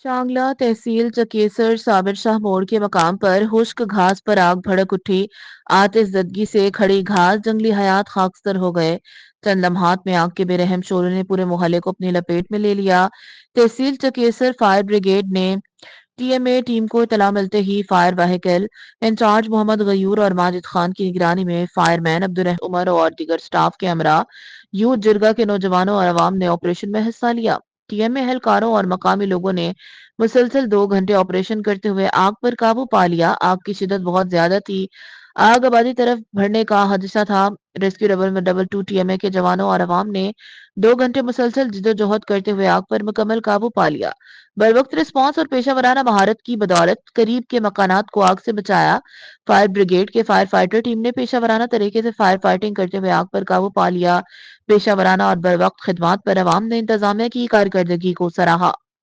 शांगला तहसील चकेसर साबिर शाह मोड़ के मकाम पर खुश्क घास पर आग भड़क उठी। आतिशदगी से खड़ी घास जंगली हयात खाकसर हो गए। चंद लम्हात में आग के बेरहम शोलों ने पूरे मोहल्ले को अपनी लपेट में ले लिया। तहसील चकेसर फायर ब्रिगेड ने टीएमए टीम को इतला मिलते ही fire vehicle in charge Mohammad Ghayoor और माजिद खान की निगरानी में फायरमैन अब्दुल उमर और दीगर स्टाफ के हमरा यूथ जिरगा के नौजवानों और अवाम ने ऑपरेशन में हिस्सा लिया। टीएमए एहलकारों और मकामी लोगों ने मुसलसल 2 घंटे ऑपरेशन करते हुए आग पर काबू पा लिया। आग की शिदत बहुत ज्यादा थी। आग आबादी तरफ बढ़ने का हादसा था। रेस्क्यू डबल टू टीएमए के जवानों और अवाम ने 2 घंटे मुसलसल जिदोजहद करते हुए आग पर मुकम्मल काबू पा लिया। बरवक्त रिस्पांस और पेशा वराना महारत की बदौलत करीब के मकानात को आग से बचाया। फायर ब्रिगेड के फायर फाइटर टीम ने पेशा वराना तरीके से फायर फाइटिंग करते हुए आग पर काबू पा लिया। पेशा वराना और बरवक्त खिदमात पर अवाम ने इंतजामिया की कारकर्दगी को सराहा।